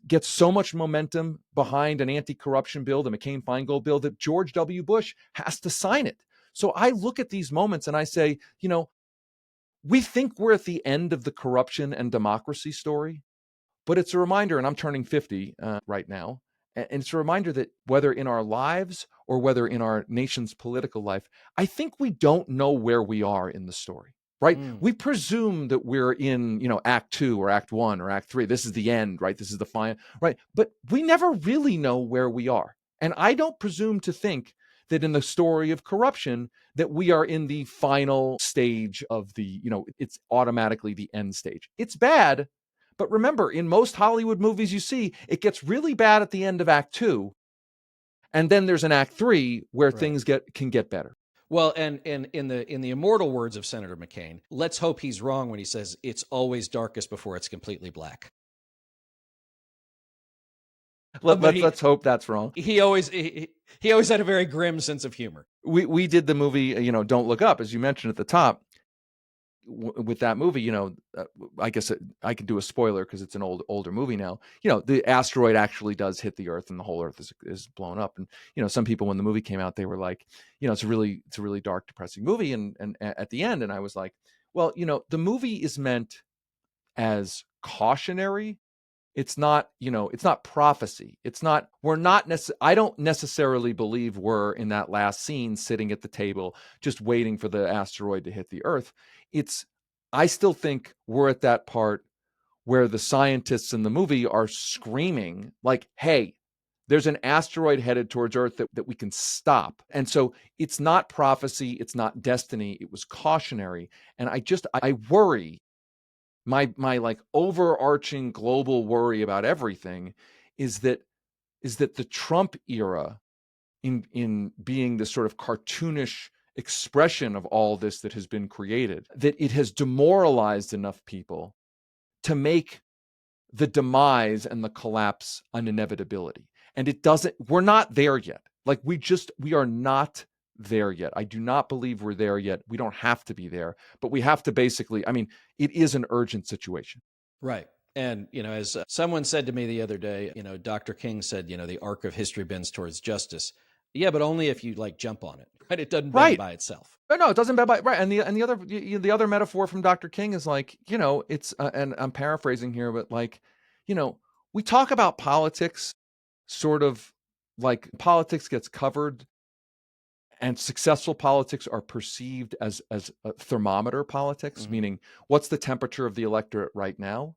gets so much momentum behind an anti-corruption bill, the McCain-Feingold bill, that George W. Bush has to sign it. So I look at these moments and I say, we think we're at the end of the corruption and democracy story, but it's a reminder, and I'm turning 50 right now, and it's a reminder that whether in our lives or whether in our nation's political life, I think we don't know where we are in the story, right? We presume that we're in, Act 2 or Act 1 or Act 3. This is the end, right? This is the final, right? But we never really know where we are. And I don't presume to think that in the story of corruption, that we are in the final stage of the, it's automatically the end stage. It's bad, But remember, in most Hollywood movies you see, it gets really bad at the end of Act 2, and then there's an Act 3 where Right. things can get better. Well, and in the immortal words of Senator McCain, let's hope he's wrong when he says it's always darkest before it's completely black. But Let's hope that's wrong. he always had a very grim sense of humor. We did the movie, Don't Look Up, as you mentioned at the top. With that movie, I guess I could do a spoiler because it's an older movie now. The asteroid actually does hit the Earth, and the whole Earth is blown up. And some people, when the movie came out, they were like, it's a really dark, depressing movie. And at the end, and I was like, well, the movie is meant as cautionary. It's not prophecy. It's not. I don't necessarily believe we're in that last scene sitting at the table just waiting for the asteroid to hit the Earth. I still think we're at that part where the scientists in the movie are screaming like, hey, there's an asteroid headed towards Earth that we can stop. And so it's not prophecy. It's not destiny. It was cautionary. And I worry. My like overarching global worry about everything is that the Trump era, in being this sort of cartoonish expression of all this that has been created, that it has demoralized enough people to make the demise and the collapse an inevitability. And we're not there yet. Like we are not there yet. I do not believe we're there yet. We don't have to be there, but we have to basically, it is an urgent situation. Right. And, as someone said to me the other day, Dr. King said, the arc of history bends towards justice. Yeah, but only if you jump on it, right? It doesn't bend by itself. No, it doesn't bend by, right. And the other metaphor from Dr. King is it's, and I'm paraphrasing here, but we talk about politics sort of like politics gets covered, and successful politics are perceived as a thermometer politics, meaning what's the temperature of the electorate right now,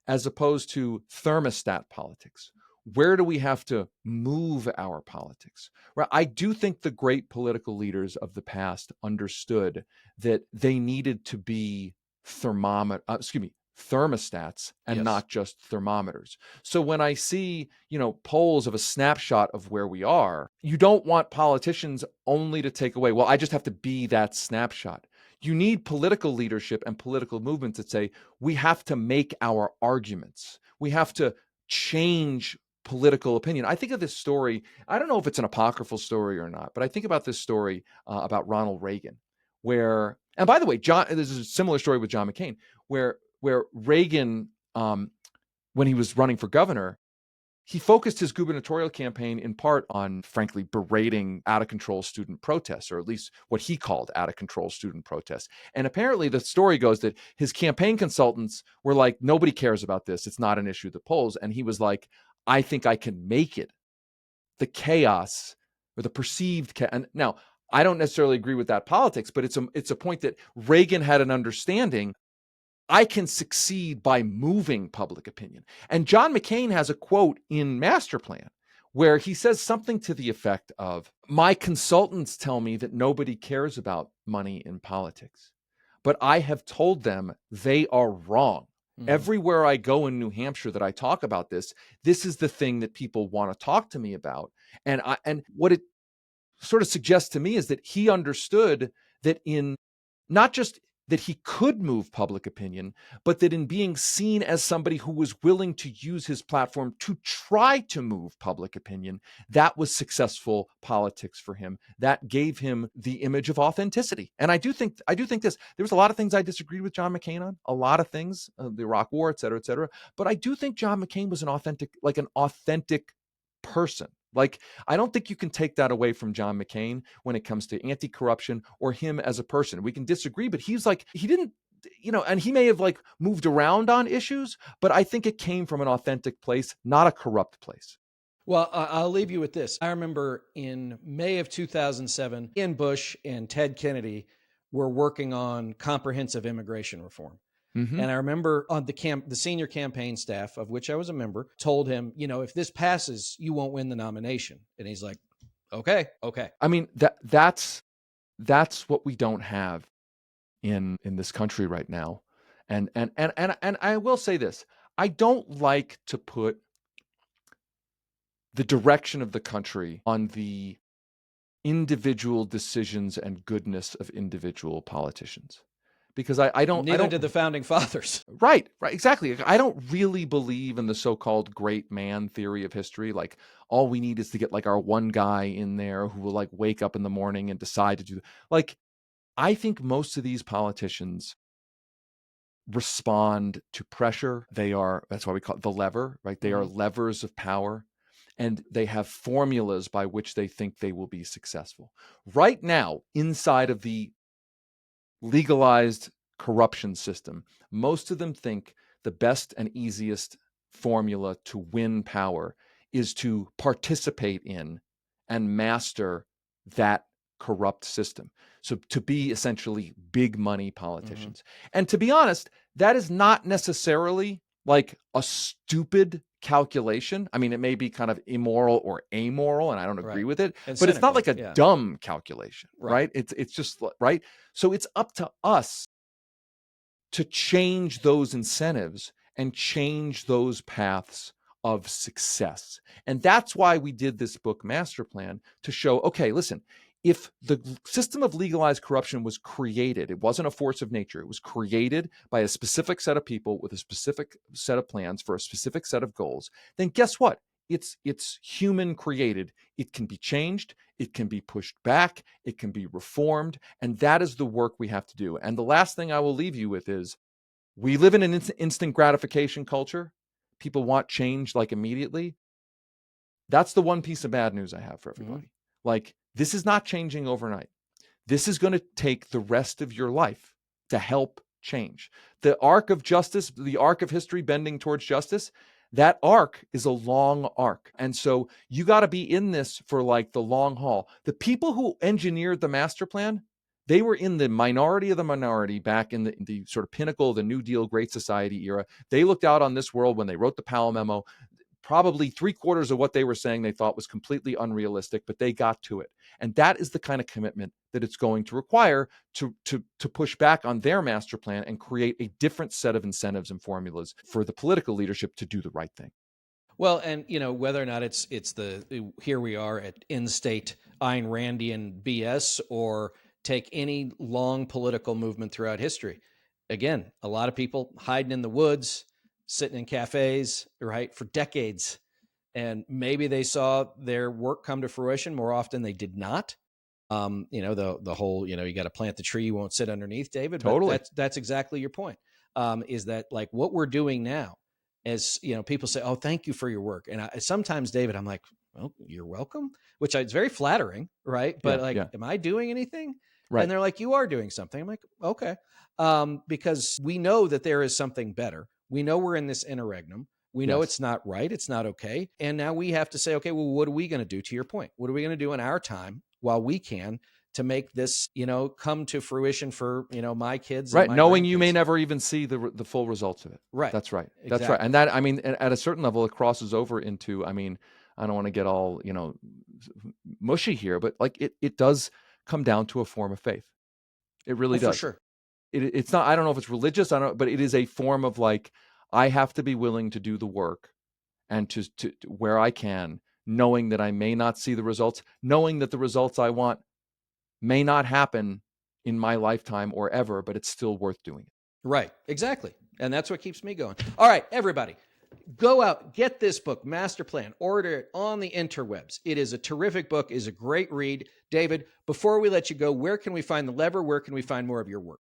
as opposed to thermostat politics. Where do we have to move our politics? Right? I do think the great political leaders of the past understood that they needed to be thermostats and not just thermometers. So when I see, polls of a snapshot of where we are, you don't want politicians only to take away, well, I just have to be that snapshot. You need political leadership and political movements that say, we have to make our arguments. We have to change political opinion. I think of this story, I don't know if it's an apocryphal story or not, but I think about this story about Ronald Reagan, where, and by the way, there's a similar story with John McCain, where Reagan, when he was running for governor, he focused his gubernatorial campaign in part on, frankly, berating out-of-control student protests, or at least what he called out-of-control student protests. And apparently the story goes that his campaign consultants were like, nobody cares about this. It's not an issue at the polls. And he was like, I think I can make it. The chaos, or the perceived chaos. And now, I don't necessarily agree with that politics, but it's a point that Reagan had an understanding. I can succeed by moving public opinion. And John McCain has a quote in Master Plan where he says something to the effect of, my consultants tell me that nobody cares about money in politics, but I have told them they are wrong. Everywhere I go in New Hampshire that I talk about this is the thing that people want to talk to me about. And what it sort of suggests to me is that he understood that in not just that he could move public opinion, but that in being seen as somebody who was willing to use his platform to try to move public opinion, that was successful politics for him. That gave him the image of authenticity. And I do think this. There was a lot of things I disagreed with John McCain on, a lot of things, the Iraq War, et cetera, but I do think John McCain was an authentic person. Like, I don't think you can take that away from John McCain when it comes to anti-corruption or him as a person. We can disagree, but he's like, he didn't, and he may have moved around on issues, but I think it came from an authentic place, not a corrupt place. Well, I'll leave you with this. I remember in May of 2007, Ian Bush and Ted Kennedy were working on comprehensive immigration reform. And I remember on the senior campaign staff, of which I was a member, told him, if this passes, you won't win the nomination. And he's like, okay. I mean, that's what we don't have in this country right now. And I will say this. I don't like to put the direction of the country on the individual decisions and goodness of individual politicians, because I Neither don't did the founding fathers. right, exactly. I don't really believe in the so-called great man theory of history. Like, all we need is to get like our one guy in there who will like wake up in the morning and decide to do, like, I think most of these politicians respond to pressure. That's why we call it the lever, right? They are levers of power, and they have formulas by which they think they will be successful. Right now, inside of the legalized corruption system, most of them think the best and easiest formula to win power is to participate in and master that corrupt system. So to be essentially big money politicians. And to be honest, that is not necessarily like a stupid calculation. I mean, it may be kind of immoral or amoral, and I don't agree with it, And but it's not cynical, like a dumb calculation, right? It's just right. So it's up to us to change those incentives and change those paths of success. And that's why we did this book Master Plan, to show, okay, listen, if the system of legalized corruption was created, it wasn't a force of nature, it was created by a specific set of people with a specific set of plans for a specific set of goals, then guess what? It's human created. It can be changed, it can be pushed back, it can be reformed, and that is the work we have to do. And the last thing I will leave you with is, we live in an instant gratification culture. People want change like immediately. That's the one piece of bad news I have for everybody. Like, this is not changing overnight. This is going to take the rest of your life to help change. The arc of justice, the arc of history bending towards justice, that arc is a long arc. And so you got to be in this for like the long haul. The people who engineered the master plan, they were in the minority of the minority back in the sort of pinnacle of the New Deal, Great Society era. They looked out on this world when they wrote the Powell memo. Probably 3/4 of what they were saying they thought was completely unrealistic, but they got to it. And that is the kind of commitment that it's going to require to push back on their master plan and create a different set of incentives and formulas for the political leadership to do the right thing. Well, and whether or not it's the here we are at in-state Ayn Randian BS, or take any long political movement throughout history. Again, a lot of people hiding in the woods, sitting in cafes, right, for decades, and maybe they saw their work come to fruition. More often, they did not. The whole, you got to plant the tree you won't sit underneath, David. Totally. But that's exactly your point. Is that like what we're doing now? As people say, "Oh, thank you for your work," and sometimes, David, I'm like, "Well, you're welcome," which is very flattering, right? But am I doing anything? Right. And they're like, "You are doing something." I'm like, "Okay," because we know that there is something better. We know we're in this interregnum. We know it's not right. It's not okay. And now we have to say, okay, well, what are we going to do? To your point, what are we going to do in our time while we can to make this, come to fruition for, my kids, right? And my knowing you may grandkids? never even see the full results of it. Right. That's right. Exactly. That's right. And that, I mean, at a certain level, it crosses over into, I mean, I don't want to get all, mushy here, but like it does come down to a form of faith. It really does. For sure. It's not, I don't know if it's religious, but it is a form of like, I have to be willing to do the work and to where I can, knowing that I may not see the results, knowing that the results I want may not happen in my lifetime or ever, but it's still worth doing it. Right. Exactly. And that's what keeps me going. All right, everybody, go out, get this book, Master Plan, order it on the interwebs. It is a terrific book, is a great read. David, before we let you go, where can we find the lever? Where can we find more of your work?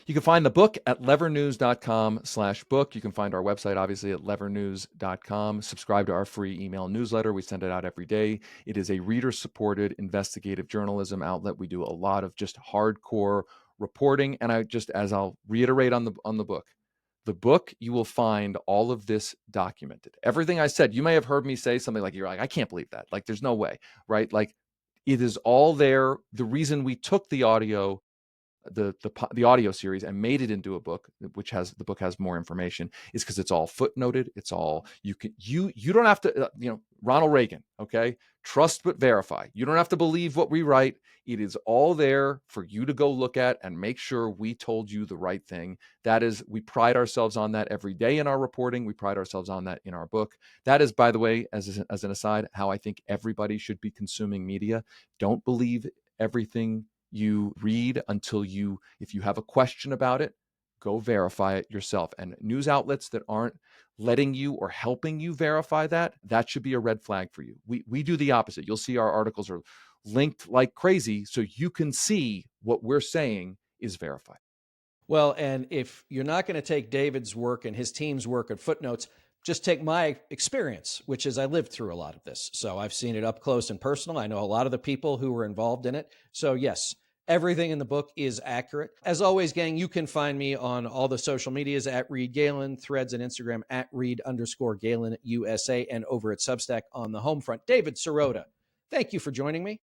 You can find the book at levernews.com/book. You can find our website, obviously, at levernews.com. Subscribe to our free email newsletter. We send it out every day. It is a reader-supported investigative journalism outlet. We do a lot of just hardcore reporting. And as I'll reiterate on the book, you will find all of this documented. Everything I said, you may have heard me say something like, you're like, I can't believe that. Like, there's no way, right? Like, it is all there. The reason we took the audio the audio series and made it into a book, which the book has more information, is because it's all footnoted. It's all you don't have to, Ronald Reagan, okay? Trust but verify. You don't have to believe what we write. It is all there for you to go look at and make sure we told you the right thing. We pride ourselves on that every day in our reporting. We pride ourselves on that in our book. That is, by the way, as an aside, how I think everybody should be consuming media. Don't believe everything you read if you have a question about it, go verify it yourself. And news outlets that aren't letting you or helping you verify that should be a red flag for you. We do the opposite. You'll see our articles are linked like crazy so you can see what we're saying is verified. Well, and if you're not going to take David's work and his team's work at footnotes, just take my experience, which is I lived through a lot of this. So I've seen it up close and personal. I know a lot of the people who were involved in it. So yes, everything in the book is accurate. As always, gang, you can find me on all the social medias at Reed Galen, Threads and Instagram at Reed_Galen USA, and over at Substack on the home front. David Sirota, thank you for joining me.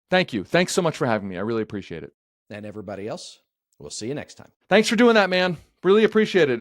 Thank you. Thanks so much for having me. I really appreciate it. And everybody else, we'll see you next time. Thanks for doing that, man. Really appreciate it.